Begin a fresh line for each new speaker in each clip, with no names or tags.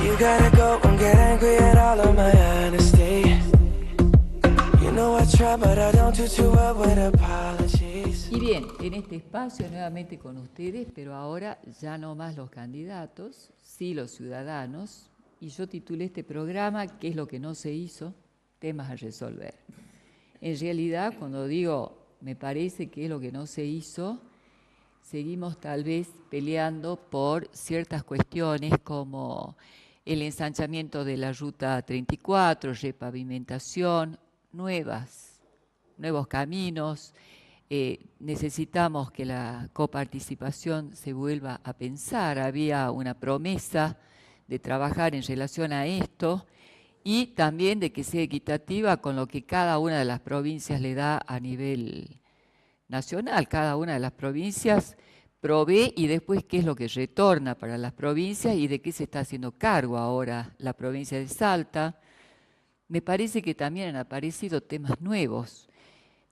You gotta go and get angry at all of my honesty. You know I try, but I don't do too well with apologies.
Y bien, en este espacio nuevamente con ustedes, pero ahora ya no más los candidatos, sí los ciudadanos, y yo titulé este programa ¿Qué es lo que no se hizo? Temas a resolver. En realidad, cuando digo me parece que es lo que no se hizo, seguimos tal vez peleando por ciertas cuestiones como el ensanchamiento de la Ruta 34, repavimentación, nuevos caminos. Necesitamos que la coparticipación se vuelva a pensar. Había una promesa de trabajar en relación a esto y también de que sea equitativa con lo que cada una de las provincias le da a nivel nacional. Cada una de las provincias provee y después qué es lo que retorna para las provincias y de qué se está haciendo cargo ahora la provincia de Salta. Me parece que también han aparecido temas nuevos.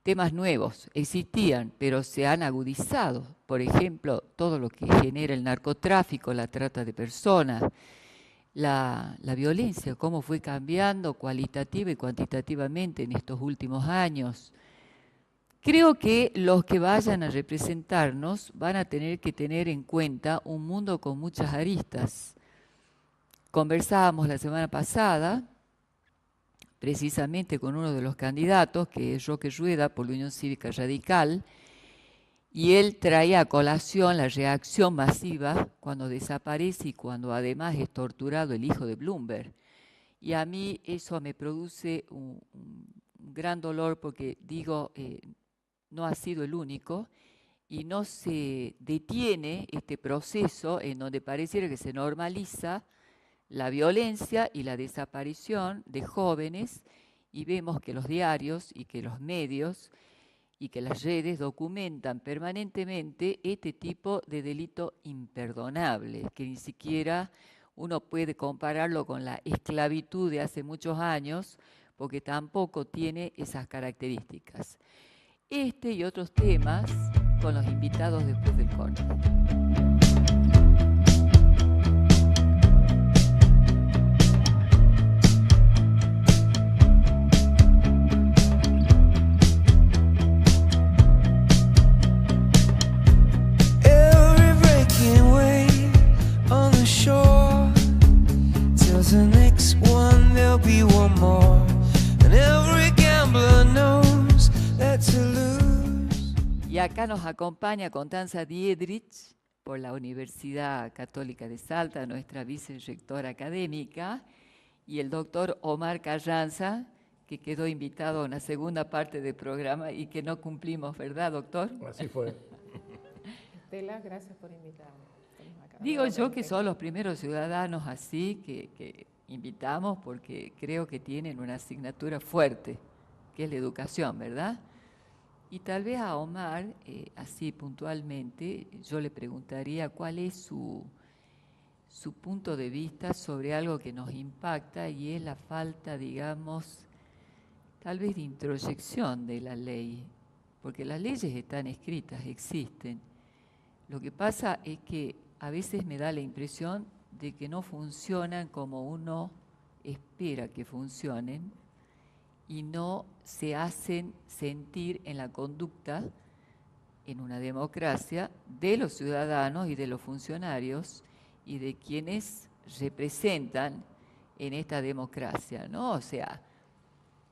Temas nuevos existían, pero se han agudizado. Por ejemplo, todo lo que genera el narcotráfico, la trata de personas, la violencia, cómo fue cambiando cualitativa y cuantitativamente en estos últimos años. Creo que los que vayan a representarnos van a tener que tener en cuenta un mundo con muchas aristas. Conversábamos la semana pasada, precisamente con uno de los candidatos, que es Roque Rueda, por la Unión Cívica Radical, y él traía a colación la reacción masiva cuando desaparece y cuando además es torturado el hijo de Bloomberg. Y a mí eso me produce un gran dolor porque digo, no ha sido el único y no se detiene este proceso en donde pareciera que se normaliza la violencia y la desaparición de jóvenes y vemos que los diarios y que los medios y que las redes documentan permanentemente este tipo de delito imperdonable, que ni siquiera uno puede compararlo con la esclavitud de hace muchos años, porque tampoco tiene esas características. Este y otros temas con los invitados después del corte. Y acá nos acompaña Constanza Diedrich por la Universidad Católica de Salta, nuestra vicerrectora académica, y el doctor Omar Carranza, que quedó invitado a una segunda parte del programa y que no cumplimos, ¿verdad, doctor?
Así fue.
Estela, gracias por invitarme.
Digo yo que son los primeros ciudadanos así que invitamos porque creo que tienen una asignatura fuerte, que es la educación, ¿verdad? Y tal vez a Omar, así puntualmente, yo le preguntaría cuál es su punto de vista sobre algo que nos impacta y es la falta, digamos, tal vez de introyección de la ley, porque las leyes están escritas, existen. Lo que pasa es que a veces me da la impresión de que no funcionan como uno espera que funcionen y no se hacen sentir en la conducta, en una democracia, de los ciudadanos y de los funcionarios y de quienes representan en esta democracia, ¿no? O sea,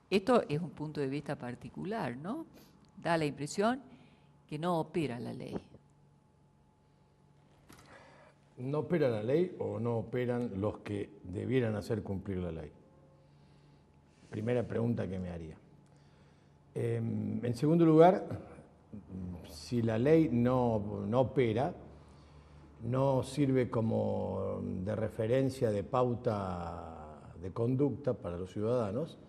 esto es un punto de vista particular, ¿no? Da la impresión que no opera la ley.
¿No opera la ley o no operan los que debieran hacer cumplir la ley? Primera pregunta que me haría. En segundo lugar, si la ley no opera, no sirve como de referencia, de pauta de conducta para los ciudadanos,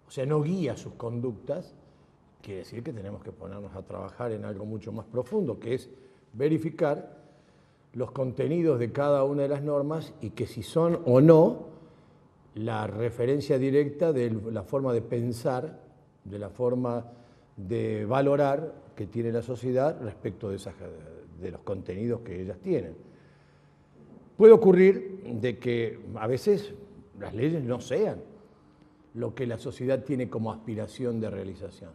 o sea, no guía sus conductas, quiere decir que tenemos que ponernos a trabajar en algo mucho más profundo, que es verificar los contenidos de cada una de las normas y que si son o no la referencia directa de la forma de pensar, de la forma de valorar que tiene la sociedad respecto de los contenidos que ellas tienen. Puede ocurrir de que a veces las leyes no sean lo que la sociedad tiene como aspiración de realización.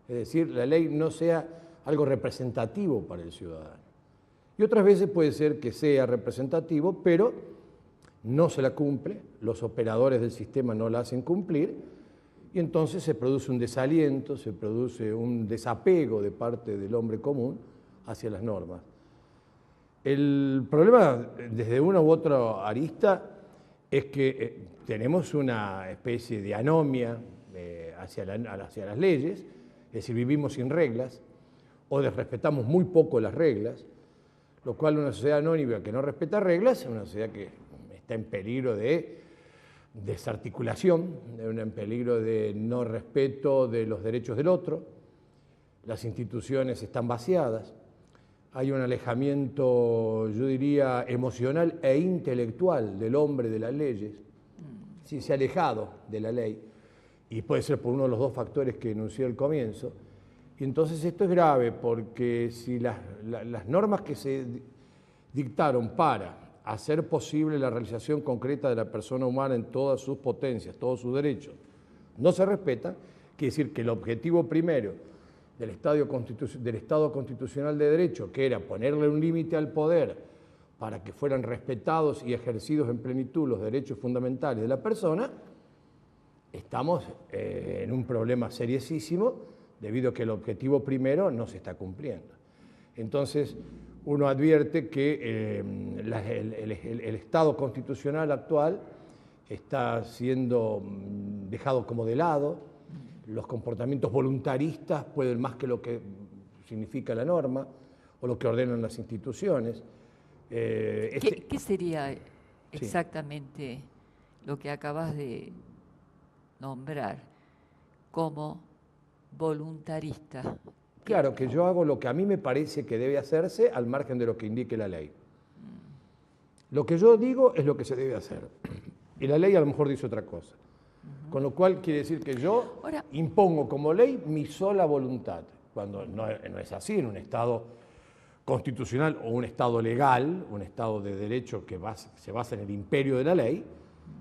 Es decir, la ley no sea algo representativo para el ciudadano. Y otras veces puede ser que sea representativo, pero no se la cumple, los operadores del sistema no la hacen cumplir, y entonces se produce un desaliento, se produce un desapego de parte del hombre común hacia las normas. El problema, desde una u otra arista, es que tenemos una especie de anomia hacia las leyes, es decir, vivimos sin reglas, o respetamos muy poco las reglas, lo cual una sociedad anónima que no respeta reglas es una sociedad que está en peligro de desarticulación, en peligro de no respeto de los derechos del otro, las instituciones están vaciadas, hay un alejamiento, yo diría, emocional e intelectual del hombre de las leyes, sí, se ha alejado de la ley, y puede ser por uno de los dos factores que enuncié al comienzo, y entonces esto es grave porque si las normas que se dictaron para hacer posible la realización concreta de la persona humana en todas sus potencias, todos sus derechos, no se respetan, quiere decir que el objetivo primero del Estado constitucional de derecho, que era ponerle un límite al poder para que fueran respetados y ejercidos en plenitud los derechos fundamentales de la persona, estamos en un problema seriosísimo debido a que el objetivo primero no se está cumpliendo. Entonces, uno advierte que el Estado constitucional actual está siendo dejado como de lado, los comportamientos voluntaristas pueden más que lo que significa la norma o lo que ordenan las instituciones.
¿Qué sería exactamente lo que acabas de nombrar como voluntarista?
Claro, que yo hago lo que a mí me parece que debe hacerse al margen de lo que indique la ley. Lo que yo digo es lo que se debe hacer. Y la ley a lo mejor dice otra cosa. Con lo cual quiere decir que yo impongo como ley mi sola voluntad. Cuando no es así en un Estado constitucional o un Estado legal, un Estado de derecho que se basa en el imperio de la ley,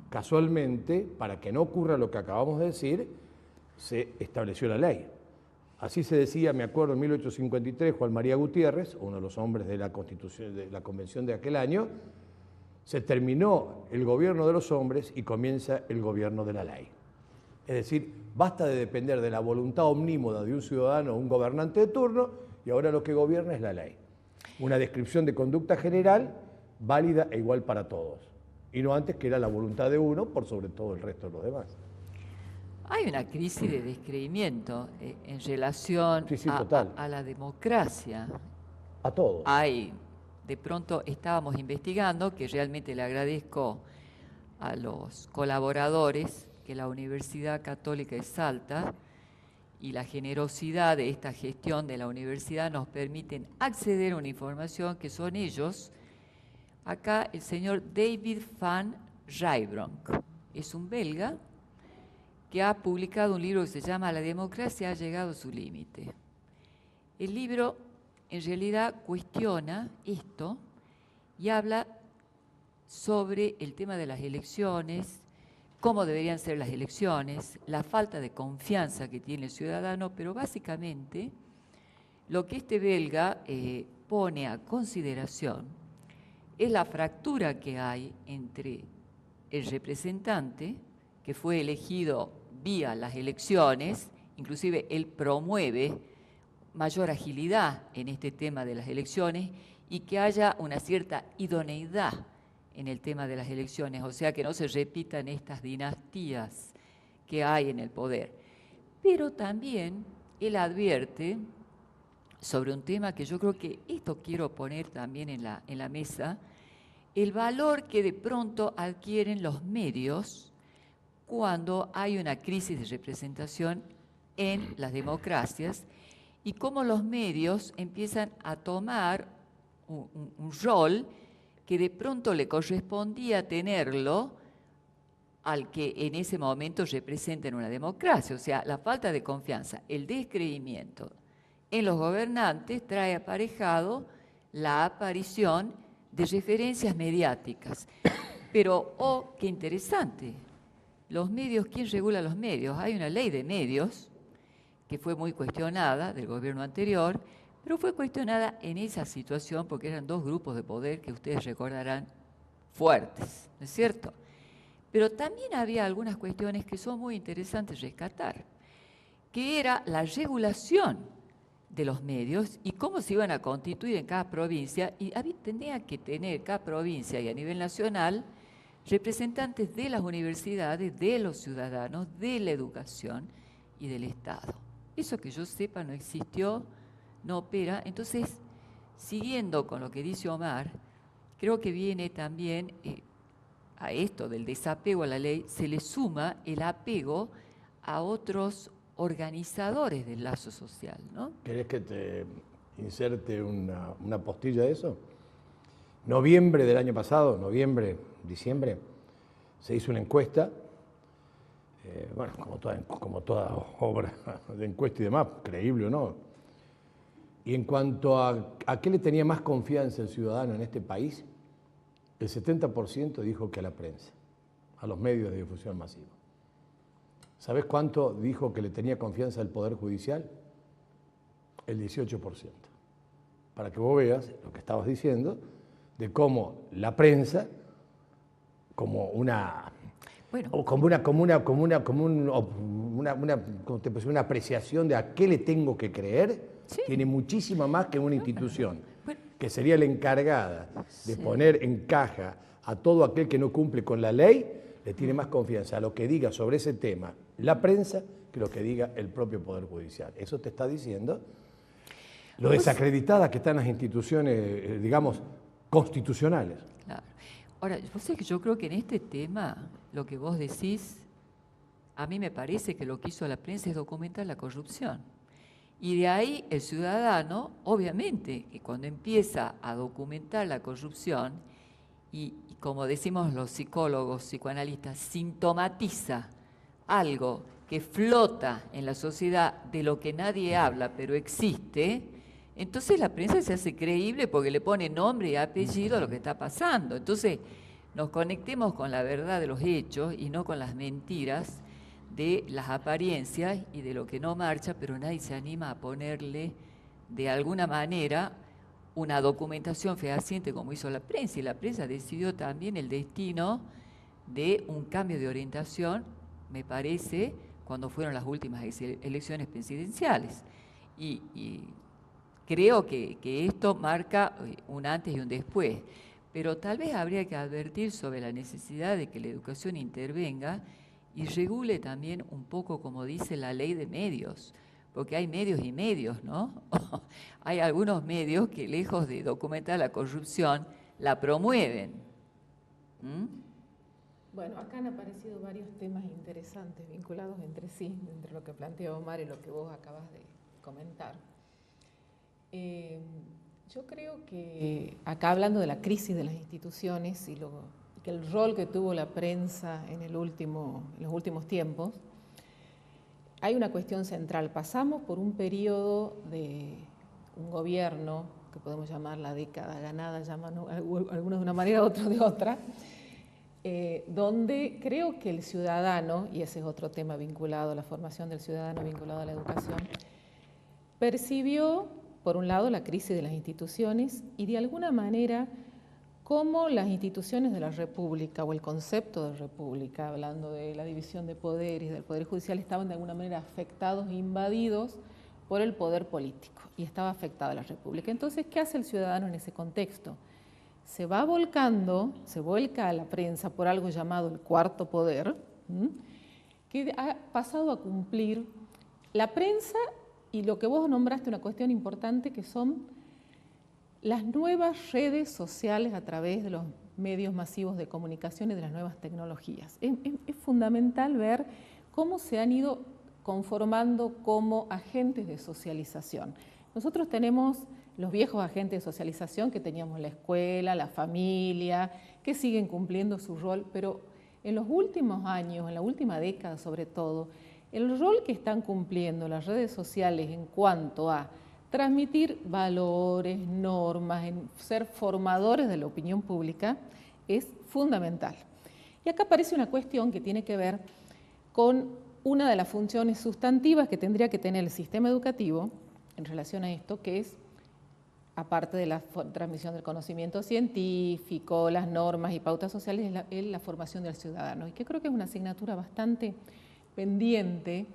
casualmente, para que no ocurra lo que acabamos de decir, se estableció la ley. Así se decía, me acuerdo, en 1853, Juan María Gutiérrez, uno de los hombres de la Constitución, de la Convención de aquel año, se terminó el gobierno de los hombres y comienza el gobierno de la ley. Es decir, basta de depender de la voluntad omnímoda de un ciudadano o un gobernante de turno y ahora lo que gobierna es la ley. Una descripción de conducta general válida e igual para todos. Y no antes que era la voluntad de uno por sobre todo el resto de los demás.
Hay una crisis de descreimiento en relación a la democracia.
A todos.
De pronto estábamos investigando, que realmente le agradezco a los colaboradores que la Universidad Católica de Salta y la generosidad de esta gestión de la universidad nos permiten acceder a una información que son ellos. Acá el señor David van Rijbronk es un belga que ha publicado un libro que se llama La democracia ha llegado a su límite. El libro en realidad cuestiona esto y habla sobre el tema de las elecciones, cómo deberían ser las elecciones, la falta de confianza que tiene el ciudadano, pero básicamente lo que este belga pone a consideración es la fractura que hay entre el representante, que fue elegido vía las elecciones, inclusive él promueve mayor agilidad en este tema de las elecciones y que haya una cierta idoneidad en el tema de las elecciones, o sea, que no se repitan estas dinastías que hay en el poder. Pero también él advierte sobre un tema que yo creo que esto quiero poner también en la mesa, el valor que de pronto adquieren los medios cuando hay una crisis de representación en las democracias y cómo los medios empiezan a tomar un rol que de pronto le correspondía tenerlo al que en ese momento representa en una democracia. O sea, la falta de confianza, el descreimiento en los gobernantes trae aparejado la aparición de referencias mediáticas. Pero, oh, qué interesante, los medios, ¿quién regula los medios? Hay una ley de medios que fue muy cuestionada del gobierno anterior, pero fue cuestionada en esa situación porque eran dos grupos de poder que ustedes recordarán fuertes, ¿no es cierto? Pero también había algunas cuestiones que son muy interesantes rescatar, que era la regulación de los medios y cómo se iban a constituir en cada provincia, y tenía que tener cada provincia y a nivel nacional representantes de las universidades, de los ciudadanos, de la educación y del Estado. Eso que yo sepa no existió, no opera. Entonces, siguiendo con lo que dice Omar, creo que viene también a esto del desapego a la ley, se le suma el apego a otros organizadores del lazo social, ¿no?
¿Querés que te inserte una postilla de eso? Noviembre del año pasado, diciembre, se hizo una encuesta, bueno, como toda obra de encuesta y demás, creíble o no. Y en cuanto a qué le tenía más confianza el ciudadano en este país, el 70% dijo que a la prensa, a los medios de difusión masiva. ¿Sabés cuánto dijo que le tenía confianza al Poder Judicial? El 18%. Para que vos veas lo que estabas diciendo, de cómo la prensa, como una apreciación de a qué le tengo que creer, sí, tiene muchísima más que una institución, que sería la encargada de poner en caja a todo aquel que no cumple con la ley, le tiene más confianza a lo que diga sobre ese tema la prensa que lo que diga el propio Poder Judicial. Eso te está diciendo lo desacreditadas que están las instituciones, digamos, constitucionales.
Claro. Ahora, vos sabés que yo creo que en este tema, lo que vos decís, a mí me parece que lo que hizo la prensa es documentar la corrupción. Y de ahí el ciudadano, obviamente, que cuando empieza a documentar la corrupción, y como decimos los psicólogos, psicoanalistas, sintomatiza algo que flota en la sociedad de lo que nadie habla, pero existe, entonces la prensa se hace creíble porque le pone nombre y apellido a lo que está pasando. Entonces nos conectemos con la verdad de los hechos y no con las mentiras de las apariencias y de lo que no marcha, pero nadie se anima a ponerle de alguna manera una documentación fehaciente como hizo la prensa, y la prensa decidió también el destino de un cambio de orientación, me parece, cuando fueron las últimas elecciones presidenciales. Y creo que esto marca un antes y un después, pero tal vez habría que advertir sobre la necesidad de que la educación intervenga y regule también un poco, como dice la ley de medios, porque hay medios y medios, ¿no? Hay algunos medios que, lejos de documentar la corrupción, la promueven.
Bueno, acá han aparecido varios temas interesantes vinculados entre sí, entre lo que plantea Omar y lo que vos acabas de comentar. Yo creo que acá, hablando de la crisis de las instituciones y que el rol que tuvo la prensa en los últimos tiempos, hay una cuestión central. Pasamos por un periodo de un gobierno, que podemos llamar la década ganada, llaman algunos de una manera, otros de otra, donde creo que el ciudadano, y ese es otro tema vinculado a la formación del ciudadano, vinculado a la educación, percibió, por un lado, la crisis de las instituciones y de alguna manera cómo las instituciones de la República o el concepto de República, hablando de la división de poderes, del Poder Judicial, estaban de alguna manera afectados e invadidos por el poder político y estaba afectada la República. Entonces, ¿qué hace el ciudadano en ese contexto? Se va volcando, se vuelca a la prensa por algo llamado el cuarto poder, que ha pasado a cumplir la prensa y lo que vos nombraste, una cuestión importante, que son las nuevas redes sociales a través de los medios masivos de comunicación y de las nuevas tecnologías. Es fundamental ver cómo se han ido conformando como agentes de socialización. Nosotros tenemos los viejos agentes de socialización que teníamos la escuela, la familia, que siguen cumpliendo su rol, pero en los últimos años, en la última década sobre todo, el rol que están cumpliendo las redes sociales en cuanto a transmitir valores, normas, en ser formadores de la opinión pública es fundamental. Y acá aparece una cuestión que tiene que ver con una de las funciones sustantivas que tendría que tener el sistema educativo en relación a esto, que es, aparte de la transmisión del conocimiento científico, las normas y pautas sociales, es la formación del ciudadano. Y que creo que es una asignatura bastante pendiente,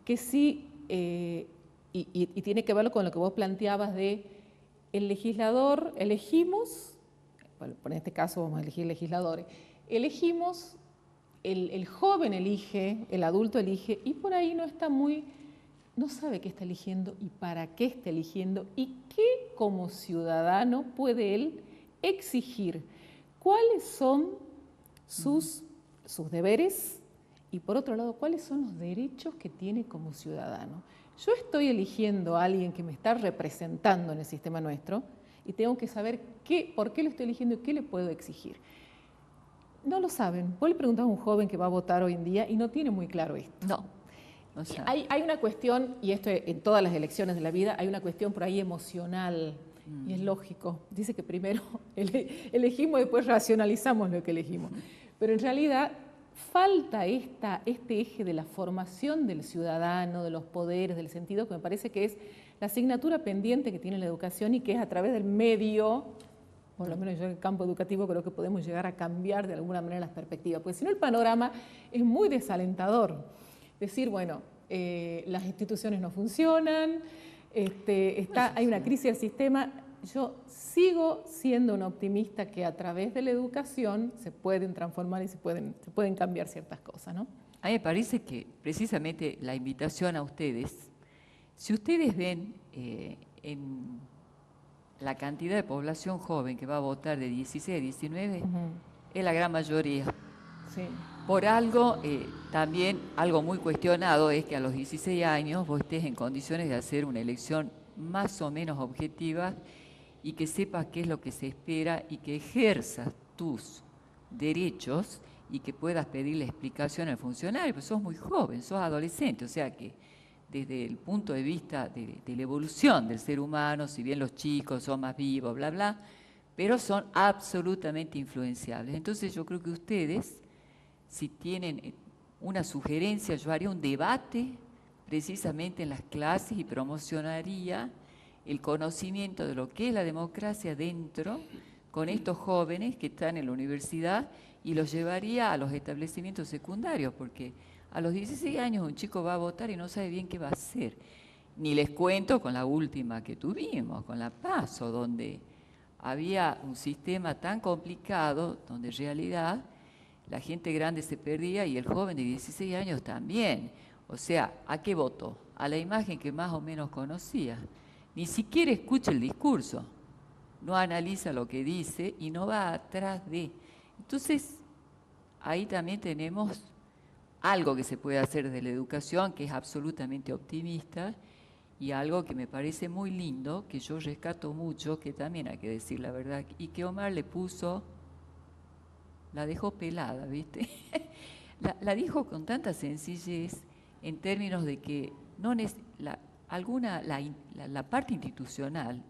que sí, y tiene que ver con lo que vos planteabas de el legislador, elegimos, bueno, en este caso vamos a elegir legisladores, elegimos, el joven elige, el adulto elige, y por ahí no sabe qué está eligiendo y para qué está eligiendo y qué como ciudadano puede él exigir, cuáles son sus deberes y por otro lado, cuáles son los derechos que tiene como ciudadano. Yo estoy eligiendo a alguien que me está representando en el sistema nuestro y tengo que saber por qué lo estoy eligiendo y qué le puedo exigir. No lo saben. Vos le preguntás a un joven que va a votar hoy en día y no tiene muy claro esto.
No. O sea,
hay una cuestión, y esto en todas las elecciones de la vida, hay una cuestión por ahí emocional, y es lógico. Dice que primero elegimos y después racionalizamos lo que elegimos. Pero en realidad falta este eje de la formación del ciudadano, de los poderes, del sentido, que me parece que es la asignatura pendiente que tiene la educación y que es a través del medio, por lo menos yo en el campo educativo creo que podemos llegar a cambiar de alguna manera las perspectivas, porque si no el panorama es muy desalentador. Decir, bueno, las instituciones no funcionan, hay una crisis del sistema. Yo sigo siendo una optimista que a través de la educación se pueden transformar y se pueden cambiar ciertas cosas, ¿no?
a mí me parece que precisamente la invitación a ustedes, si ustedes ven en la cantidad de población joven que va a votar de 16 a 19, es la gran mayoría.
Sí.
Por algo, también algo muy cuestionado es que a los 16 años vos estés en condiciones de hacer una elección más o menos objetiva y que sepas qué es lo que se espera y que ejerzas tus derechos y que puedas pedirle explicación al funcionario, pues sos muy joven, sos adolescente, o sea que desde el punto de vista de la evolución del ser humano, si bien los chicos son más vivos, bla, bla, pero son absolutamente influenciables. Entonces yo creo que ustedes, si tienen una sugerencia, yo haría un debate precisamente en las clases y promocionaría el conocimiento de lo que es la democracia dentro con estos jóvenes que están en la universidad y los llevaría a los establecimientos secundarios, porque a los 16 años un chico va a votar y no sabe bien qué va a hacer. Ni les cuento con la última que tuvimos, con la PASO, donde había un sistema tan complicado, donde en realidad la gente grande se perdía y el joven de 16 años también. O sea, ¿a qué votó? A la imagen que más o menos conocía. Ni siquiera escucha el discurso, no analiza lo que dice y no va atrás de. Entonces, ahí también tenemos algo que se puede hacer desde la educación, que es absolutamente optimista, y algo que me parece muy lindo, que yo rescato mucho, que también hay que decir la verdad, y que Omar le puso, la dejó pelada, ¿viste? la dijo con tanta sencillez en términos de que la parte institucional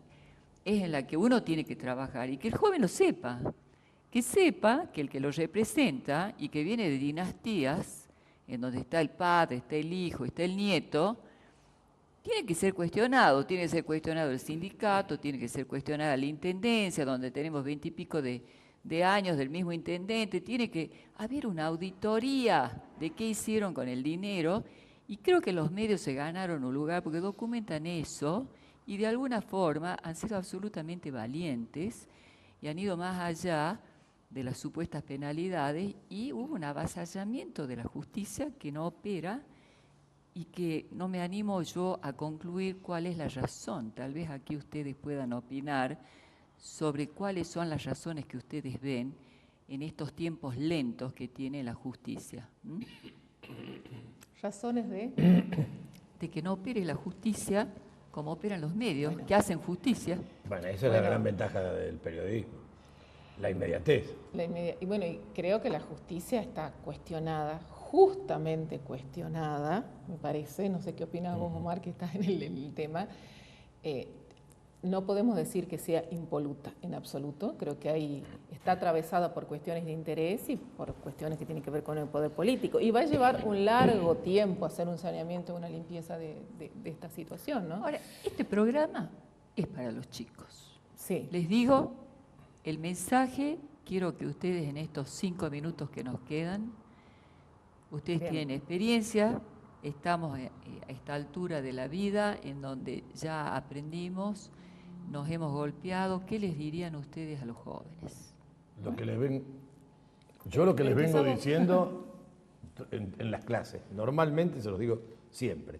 es en la que uno tiene que trabajar y que el joven lo sepa, que sepa que el que lo representa y que viene de dinastías, en donde está el padre, está el hijo, está el nieto, tiene que ser cuestionado, tiene que ser cuestionado el sindicato, tiene que ser cuestionada la intendencia, donde tenemos 20 y pico de años del mismo intendente, tiene que haber una auditoría de qué hicieron con el dinero, y creo que los medios se ganaron un lugar porque documentan eso y de alguna forma han sido absolutamente valientes y han ido más allá de las supuestas penalidades y hubo un avasallamiento de la justicia que no opera y que no me animo yo a concluir cuál es la razón. Tal vez aquí ustedes puedan opinar sobre cuáles son las razones que ustedes ven en estos tiempos lentos que tiene la justicia.
¿Razones de?
De que no opere la justicia como operan los medios, que hacen justicia.
Bueno, esa es la gran ventaja del periodismo, la inmediatez.
Y bueno, y creo que la justicia está cuestionada, justamente cuestionada, me parece, no sé qué opinas vos, Omar, que estás en el tema, no podemos decir que sea impoluta en absoluto, creo que está atravesada por cuestiones de interés y por cuestiones que tienen que ver con el poder político. Y va a llevar un largo tiempo hacer un saneamiento, una limpieza de esta situación, ¿no?
Ahora, este programa es para los chicos.
Sí.
Les digo, el mensaje, quiero que ustedes en estos 5 minutos que nos quedan, ustedes
Bien.
tienen experiencia, estamos a esta altura de la vida en donde ya aprendimos, nos hemos golpeado. ¿Qué les dirían ustedes a los jóvenes?
Lo que les yo lo que les vengo diciendo en las clases, normalmente se los digo siempre.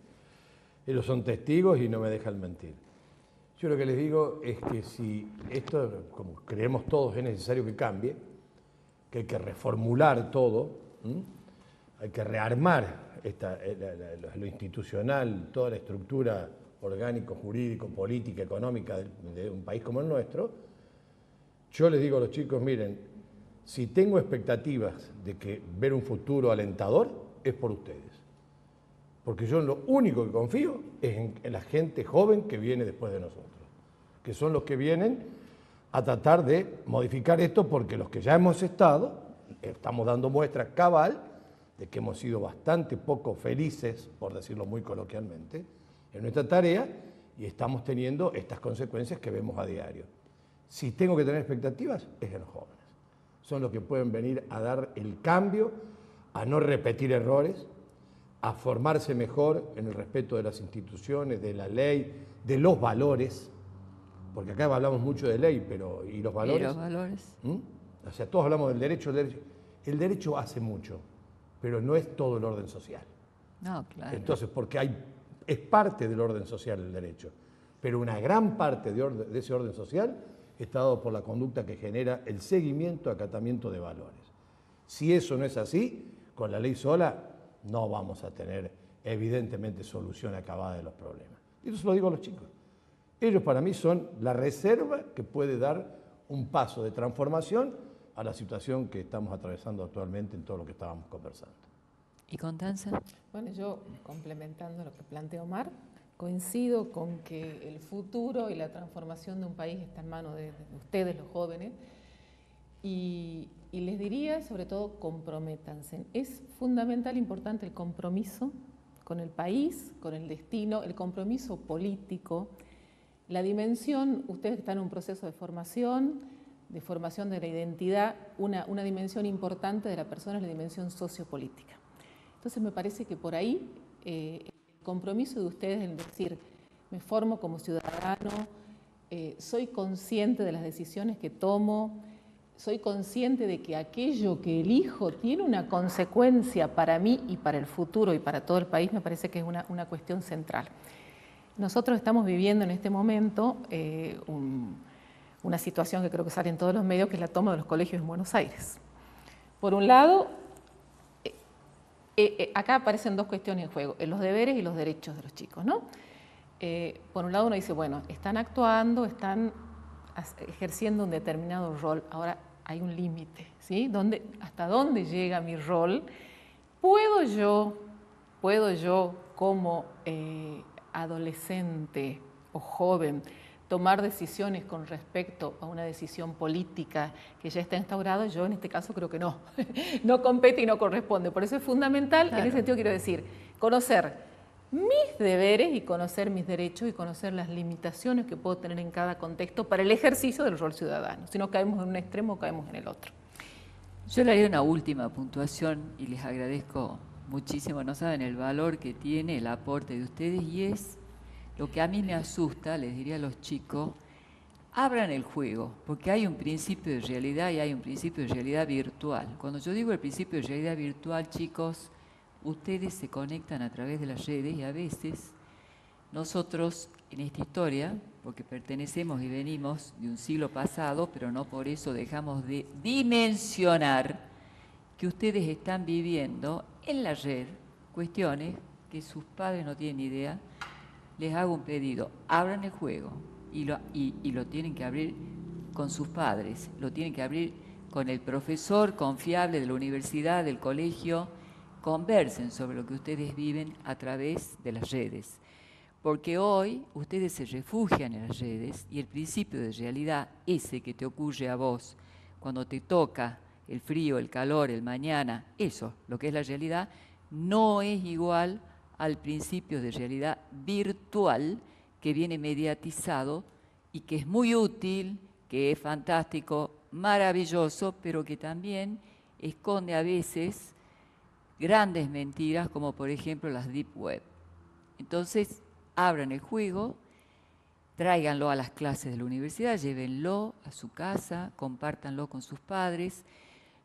Ellos son testigos y no me dejan mentir. Yo lo que les digo es que si esto, como creemos todos, es necesario que cambie, que hay que reformular todo, hay que rearmar lo institucional, toda la estructura orgánico, jurídico, política, económica de un país como el nuestro, yo les digo a los chicos, miren, si tengo expectativas de que ver un futuro alentador, es por ustedes. Porque yo lo único que confío es en la gente joven que viene después de nosotros, que son los que vienen a tratar de modificar esto, porque los que ya hemos estado, estamos dando muestra cabal de que hemos sido bastante poco felices, por decirlo muy coloquialmente, en nuestra tarea, y estamos teniendo estas consecuencias que vemos a diario. Si tengo que tener expectativas, es en los jóvenes. Son los que pueden venir a dar el cambio, a no repetir errores, a formarse mejor en el respeto de las instituciones, de la ley, de los valores, porque acá hablamos mucho de ley, pero ¿y los valores?
¿Y los valores?
O sea, todos hablamos del derecho. El derecho hace mucho, pero no es todo el orden social.
No, claro.
Entonces, porque es parte del orden social el derecho, pero una gran parte de ese orden social está dado por la conducta que genera el seguimiento, acatamiento de valores. Si eso no es así, con la ley sola no vamos a tener evidentemente solución acabada de los problemas. Y eso se lo digo a los chicos. Ellos para mí son la reserva que puede dar un paso de transformación a la situación que estamos atravesando actualmente en todo lo que estábamos conversando.
¿Y Constanza?
Bueno, yo, complementando lo que plantea Omar, coincido con que el futuro y la transformación de un país está en manos de ustedes, los jóvenes, y les diría, sobre todo, comprométanse. Es fundamental, importante el compromiso con el país, con el destino, el compromiso político, la dimensión, ustedes están en un proceso de formación de la identidad, una dimensión importante de la persona es la dimensión sociopolítica. Entonces me parece que por ahí el compromiso de ustedes en decir, me formo como ciudadano, soy consciente de las decisiones que tomo, soy consciente de que aquello que elijo tiene una consecuencia para mí y para el futuro y para todo el país, me parece que es una cuestión central. Nosotros estamos viviendo en este momento una situación que creo que sale en todos los medios, que es la toma de los colegios en Buenos Aires. Por un lado, acá aparecen dos cuestiones en juego, los deberes y los derechos de los chicos, ¿no? Por un lado uno dice, bueno, están actuando, están ejerciendo un determinado rol, ahora hay un límite, ¿sí? ¿Hasta dónde llega mi rol? ¿Puedo yo como adolescente o joven tomar decisiones con respecto a una decisión política que ya está instaurada? Yo en este caso creo que no, no compete y no corresponde. Por eso es fundamental, claro. En ese sentido quiero decir, conocer mis deberes y conocer mis derechos y conocer las limitaciones que puedo tener en cada contexto para el ejercicio del rol ciudadano. Si no caemos en un extremo, caemos en el otro.
Yo le haré una última puntuación y les agradezco muchísimo. No saben el valor que tiene el aporte de ustedes y es lo que a mí me asusta, les diría a los chicos, abran el juego, porque hay un principio de realidad y hay un principio de realidad virtual. Cuando yo digo el principio de realidad virtual, chicos, ustedes se conectan a través de las redes y a veces nosotros en esta historia, porque pertenecemos y venimos de un siglo pasado, pero no por eso dejamos de dimensionar que ustedes están viviendo en la red cuestiones que sus padres no tienen idea. Les hago un pedido, abran el juego y lo tienen que abrir con sus padres, lo tienen que abrir con el profesor confiable de la universidad, del colegio, conversen sobre lo que ustedes viven a través de las redes. Porque hoy ustedes se refugian en las redes y el principio de realidad, ese que te ocurre a vos, cuando te toca el frío, el calor, el mañana, eso, lo que es la realidad, no es igual al principio de realidad virtual que viene mediatizado y que es muy útil, que es fantástico, maravilloso, pero que también esconde a veces grandes mentiras, como por ejemplo las deep web. Entonces, abran el juego, tráiganlo a las clases de la universidad, llévenlo a su casa, compártanlo con sus padres.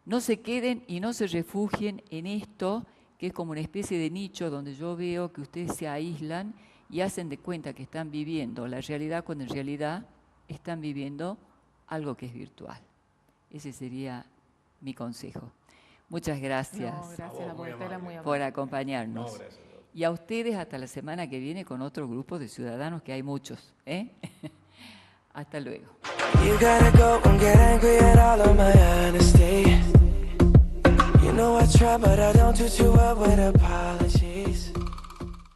No se queden y no se refugien en esto, que es como una especie de nicho donde yo veo que ustedes se aíslan y hacen de cuenta que están viviendo la realidad cuando en realidad están viviendo algo que es virtual. Ese sería mi consejo. Muchas gracias,
Gracias, la poeta era muy
por
amable.
acompañarnos. Y a ustedes hasta la semana que viene con otro grupo de ciudadanos, que hay muchos. Hasta luego.
You gotta go and get angry at all of my honesty. You know I try, but I don't do too well with apologies.